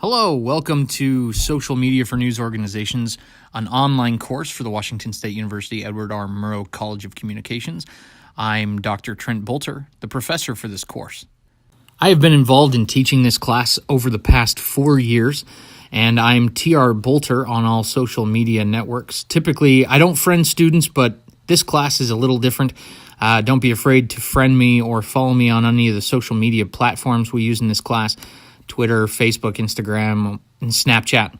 Hello, welcome to Social Media for News Organizations, an online course for the Washington State University Edward R. Murrow College of Communications. I'm Dr. Trent Bolter, the professor for this course. I have been involved in teaching this class over the past 4 years, and I'm TR Bolter on all social media networks. Typically, I don't friend students, but this class is a little different. Don't be afraid to friend me or follow me on any of the social media platforms we use in this class. Twitter, Facebook, Instagram, and Snapchat.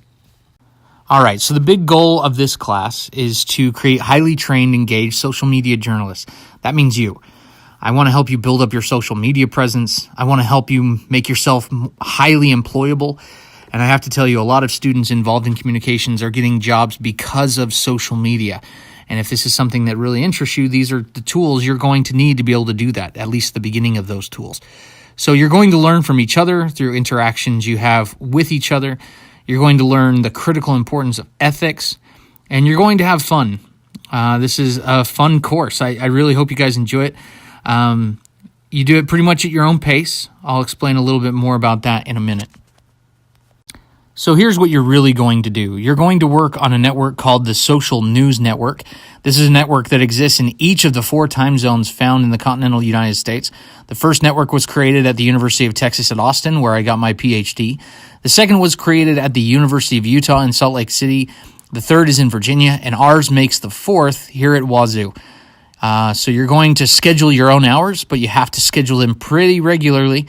All right, so the big goal of this class is to create highly trained, engaged social media journalists. That means you. I want to help you build up your social media presence. I want to help you make yourself highly employable. And I have to tell you, a lot of students involved in communications are getting jobs because of social media. And if this is something that really interests you, these are the tools you're going to need to be able to do that, at least the beginning of those tools. So you're going to learn from each other through interactions you have with each other. You're going to learn the critical importance of ethics, and you're going to have fun. This is a fun course. I really hope you guys enjoy it. You do it pretty much at your own pace. I'll explain a little bit more about that in a minute. So here's what you're really going to do. You're going to work on a network called the Social News Network. This is a network that exists in each of the 4 time zones found in the continental United States. The first network was created at the University of Texas at Austin, where I got my PhD. The second was created at the University of Utah in Salt Lake City. The third is in Virginia, and ours makes the 4th here at Wazoo. So you're going to schedule your own hours, but you have to schedule them pretty regularly.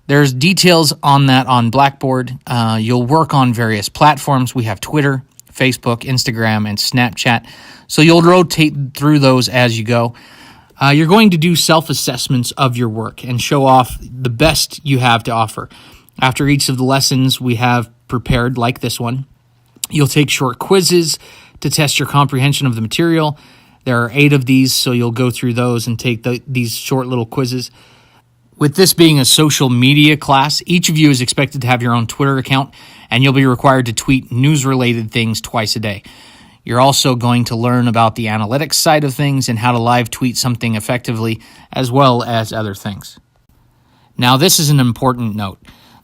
There's details on that on Blackboard. You'll work on various platforms. We have Twitter, Facebook, Instagram, and Snapchat. So you'll rotate through those as you go. You're going to do self-assessments of your work and show off the best you have to offer. After each of the lessons we have prepared, like this one, you'll take short quizzes to test your comprehension of the material. There are 8 of these, so you'll go through those and take these short little quizzes. With this being a social media class, each of you is expected to have your own Twitter account, and you'll be required to tweet news-related things twice a day. You're also going to learn about the analytics side of things and how to live tweet something effectively, as well as other things. Now, this is an important note.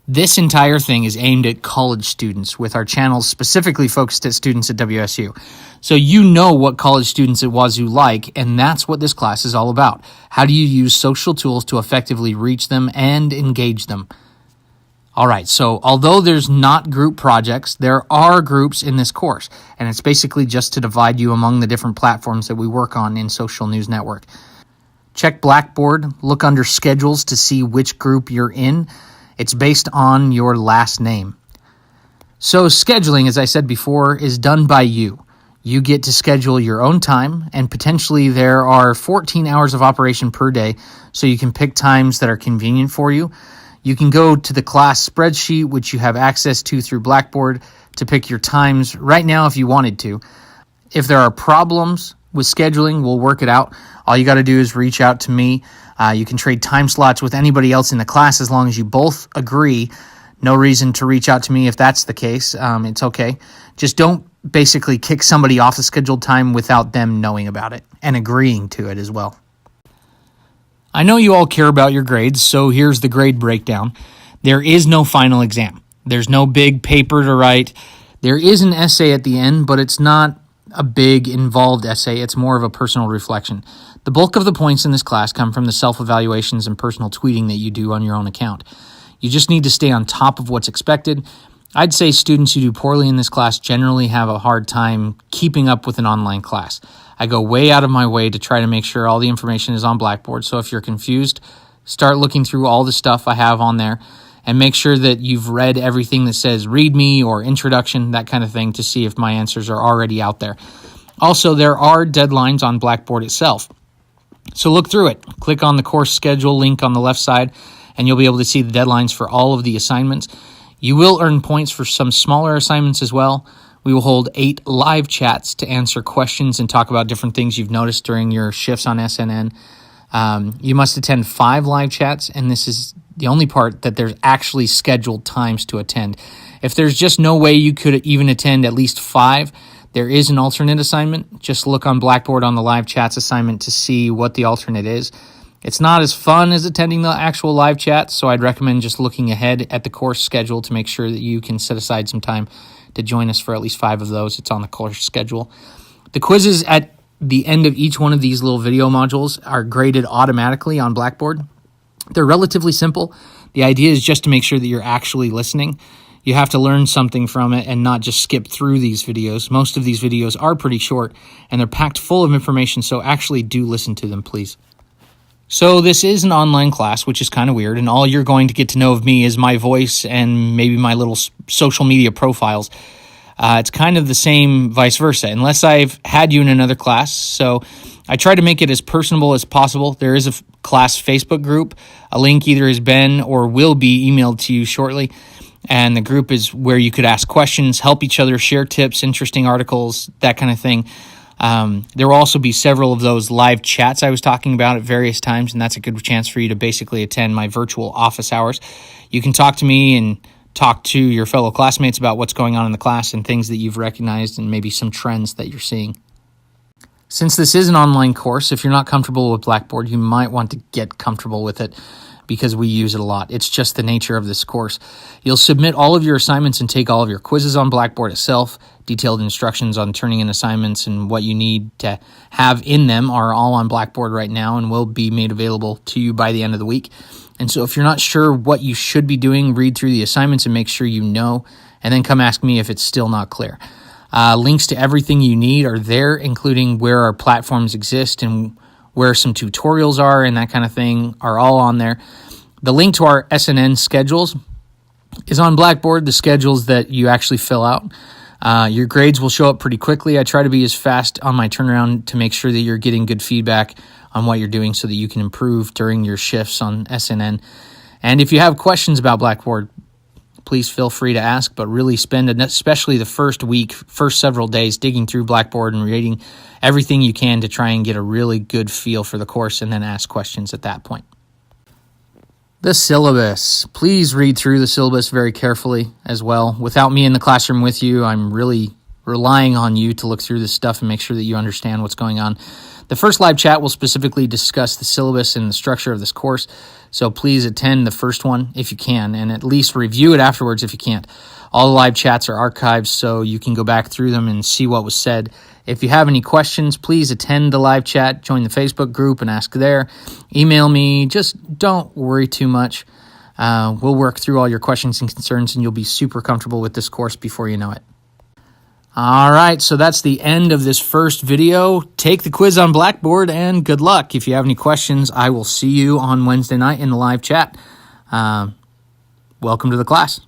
This entire thing is aimed at college students, with our channels specifically focused at students at WSU. So you know what college students at Wazoo like, and that's what this class is all about. How do you use social tools to effectively reach them and engage them? All right, so although there's not group projects, there are groups in this course, and it's basically just to divide you among the different platforms that we work on in Social News Network. Check Blackboard, look under schedules to see which group you're in. It's based on your last name. So scheduling, as I said before, is done by you. You get to schedule your own time, and potentially there are 14 hours of operation per day, so you can pick times that are convenient for you. You can go to the class spreadsheet, which you have access to through Blackboard, to pick your times right now if you wanted to. If there are problems with scheduling, we'll work it out. All you got to do is reach out to me. You can trade time slots with anybody else in the class as long as you both agree. No reason to reach out to me if that's the case. It's okay. Just don't basically kick somebody off the scheduled time without them knowing about it and agreeing to it as well. I know you all care about your grades, so here's the grade breakdown. There is no final exam. There's no big paper to write. There is an essay at the end, but it's not a big, involved essay. It's more of a personal reflection. The bulk of the points in this class come from the self-evaluations and personal tweeting that you do on your own account. You just need to stay on top of what's expected. I'd say students who do poorly in this class generally have a hard time keeping up with an online class. I go way out of my way to try to make sure all the information is on Blackboard, so if you're confused, start looking through all the stuff I have on there and make sure that you've read everything that says read me or introduction, that kind of thing, to see if my answers are already out there. Also, there are deadlines on Blackboard itself. So look through it. Click on the course schedule link on the left side, and you'll be able to see the deadlines for all of the assignments. You will earn points for some smaller assignments as well. We will hold 8 live chats to answer questions and talk about different things you've noticed during your shifts on SNN. You must attend 5 live chats, and this is the only part that there's actually scheduled times to attend. If there's just no way you could even attend at least 5, there is an alternate assignment. Just look on Blackboard on the live chats assignment to see what the alternate is. It's not as fun as attending the actual live chat, so I'd recommend just looking ahead at the course schedule to make sure that you can set aside some time to join us for at least 5 of those. It's on the course schedule. The quizzes at the end of each one of these little video modules are graded automatically on Blackboard. They're relatively simple. The idea is just to make sure that you're actually listening. You have to learn something from it and not just skip through these videos. Most of these videos are pretty short and they're packed full of information, so actually do listen to them, please. So this is an online class, which is kind of weird, and all you're going to get to know of me is my voice and maybe my little social media profiles. It's kind of the same vice versa, unless I've had you in another class. So I try to make it as personable as possible. There is a class Facebook group. A link either has been or will be emailed to you shortly. And the group is where you could ask questions, help each other, share tips, interesting articles, that kind of thing. There will also be several of those live chats I was talking about at various times, and that's a good chance for you to basically attend my virtual office hours. You can talk to me and talk to your fellow classmates about what's going on in the class and things that you've recognized and maybe some trends that you're seeing. Since this is an online course, if you're not comfortable with Blackboard, you might want to get comfortable with it because we use it a lot. It's just the nature of this course. You'll submit all of your assignments and take all of your quizzes on Blackboard itself. Detailed instructions on turning in assignments and what you need to have in them are all on Blackboard right now and will be made available to you by the end of the week. And so if you're not sure what you should be doing, read through the assignments and make sure you know, and then come ask me if it's still not clear. Links to everything you need are there, including where our platforms exist and where some tutorials are and that kind of thing are all on there. The link to our SNN schedules is on Blackboard, the schedules that you actually fill out. Your grades will show up pretty quickly. I try to be as fast on my turnaround to make sure that you're getting good feedback on what you're doing so that you can improve during your shifts on SNN. And if you have questions about Blackboard, please feel free to ask, but really spend, especially the first week, first several days, digging through Blackboard and reading everything you can to try and get a really good feel for the course and then ask questions at that point. The syllabus. Please read through the syllabus very carefully as well. Without me in the classroom with you, I'm really relying on you to look through this stuff and make sure that you understand what's going on. The first live chat will specifically discuss the syllabus and the structure of this course, so please attend the first one if you can, and at least review it afterwards if you can't. All the live chats are archived, so you can go back through them and see what was said. If you have any questions, please attend the live chat, join the Facebook group and ask there. Email me, just don't worry too much. We'll work through all your questions and concerns, and you'll be super comfortable with this course before you know it. All right, so that's the end of this first video. Take the quiz on Blackboard and good luck. If you have any questions, I will see you on Wednesday night in the live chat. Welcome to the class.